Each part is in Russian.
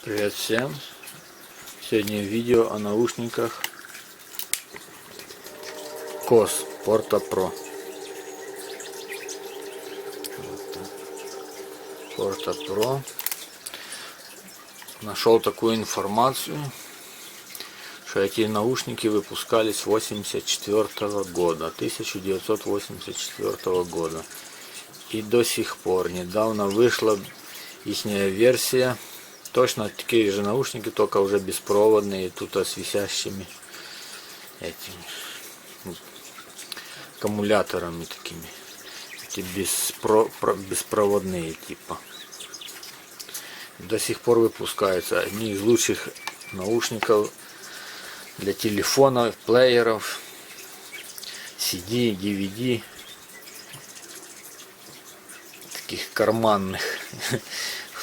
Привет всем! Сегодня видео о наушниках KOS Porta Pro. Porta Pro. Нашел такую информацию, что эти наушники выпускались с 1984 года, 1984 года. И до сих пор, недавно вышла ихняя версия. Точно такие же наушники, только уже беспроводные, тут с висящими этими аккумуляторами такими. Эти беспроводные типа. До сих пор выпускаются. Одни из лучших наушников для телефонов, плееров, CD, DVD, таких карманных.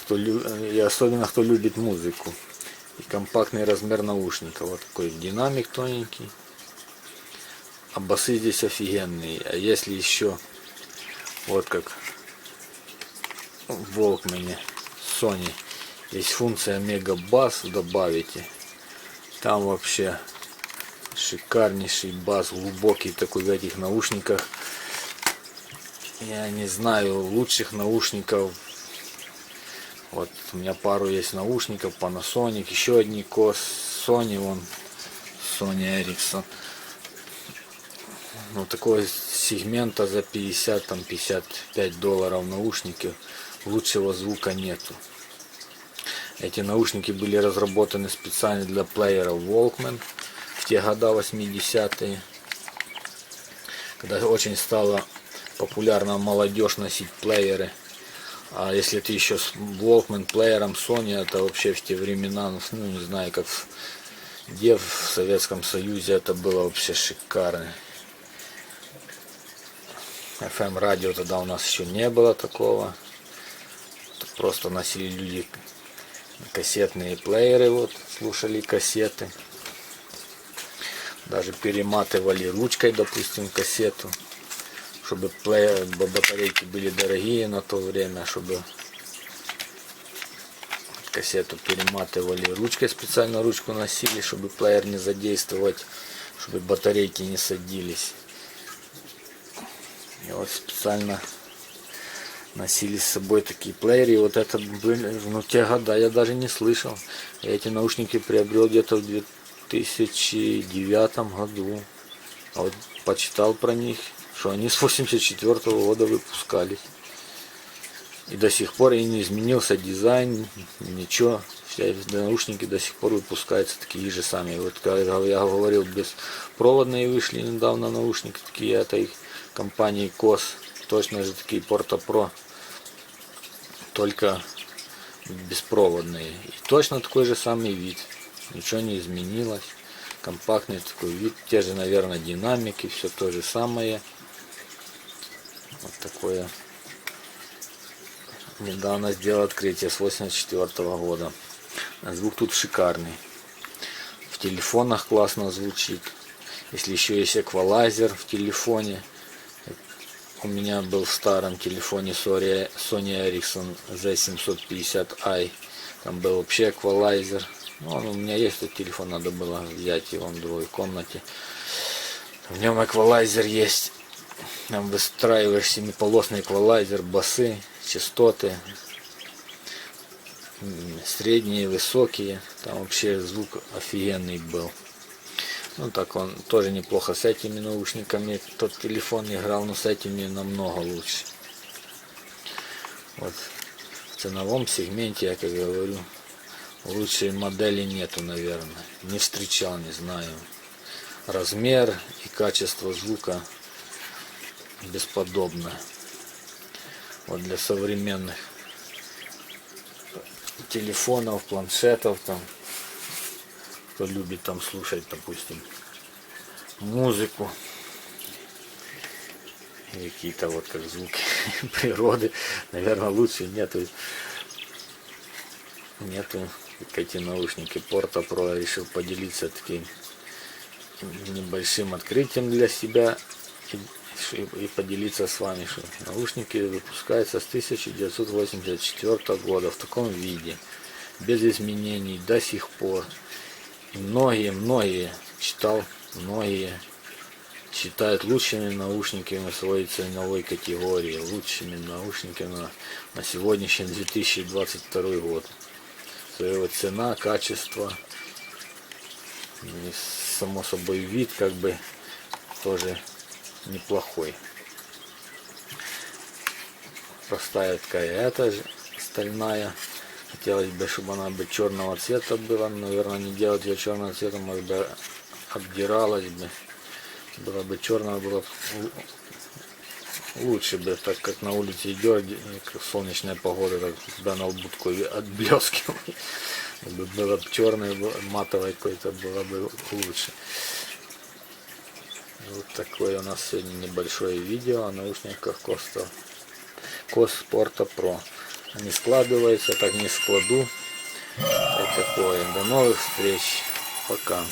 И особенно кто любит музыку. И компактный размер наушников. Вот такой динамик тоненький. А басы здесь офигенные. А если еще вот как в Walkman Sony есть функция мегабас, добавите, там вообще шикарнейший бас, глубокий такой в этих наушниках. Я не знаю лучших наушников. Вот у меня пару есть наушников, Panasonic, еще одни KOS, Sony, вон, Sony Ericsson. Вот такого сегмента за 50-55 долларов наушники, лучшего звука нету. Эти наушники были разработаны специально для плееров Walkman в те года 80-е, когда очень стало популярно молодежь носить плееры. А если ты еще с Walkman плеером Sony, это вообще в те времена, ну не знаю, как где в Советском Союзе это было вообще шикарно. FM радио тогда у нас еще не было такого. Просто носили люди кассетные плееры, вот, слушали кассеты. Даже перематывали ручкой, допустим, кассету. Чтобы батарейки были дорогие на то время, чтобы кассету перематывали ручкой, специально ручку носили, чтобы плеер не задействовать, чтобы батарейки не садились. И вот специально носили с собой такие плееры. И вот это были, ну, те года я даже не слышал. Я эти наушники приобрел где-то в 2009 году. А вот почитал про них, что они с 84 года выпускались. И до сих пор и не изменился дизайн, ничего. Все наушники до сих пор выпускаются такие же самые. Вот когда я говорил, беспроводные вышли недавно наушники такие этой компании KOS. Точно же такие Porta Pro. Только беспроводные. И точно такой же самый вид. Ничего не изменилось. Компактный такой вид. Те же, наверное, динамики. Все то же самое. Вот такое. Недавно сделал открытие с 84 года. Звук тут шикарный. В телефонах классно звучит. Если еще есть эквалайзер в телефоне. У меня был в старом телефоне Sony Ericsson Z750i. Там был вообще эквалайзер. Ну, у меня есть этот телефон, надо было взять его в другой комнате. В нем эквалайзер есть. Там выстраиваешь семиполосный эквалайзер, басы, частоты, средние, высокие. Там вообще звук офигенный был. Ну так он тоже неплохо с этими наушниками. Тот телефон играл, но с этими намного лучше. Вот в ценовом сегменте, я как говорю, лучшей модели нету, наверное. Не встречал, не знаю. Размер и качество звука бесподобно. Вот для современных телефонов, планшетов, там, кто любит там слушать, допустим, музыку, какие-то вот как звуки природы, наверное, лучше нету как эти наушники Porta Pro. Я решил поделиться таким небольшим открытием для себя и поделиться с вами, что наушники выпускаются с 1984 года в таком виде. без изменений до сих пор. И многие читал, многие считают лучшими наушниками своей ценовой категории, лучшими наушниками на сегодняшний 2022 год. Своего цена, качество, и, само собой, вид как бы тоже неплохой. Простая такая эта же стальная. Хотелось бы, чтобы она бы черного цвета была. Наверное, не делать ее черного цвета, может бы обдиралась бы. Была бы черная, было лучше бы, так как на улице идет, как солнечная погода, так всегда на лбу такой отблескивает. Было бы черное, матовое какое-то, было бы лучше. Вот такое у нас сегодня небольшое видео о наушниках Koss Sporta Pro. Они складываются, так не складу. Вот такое. До новых встреч. Пока.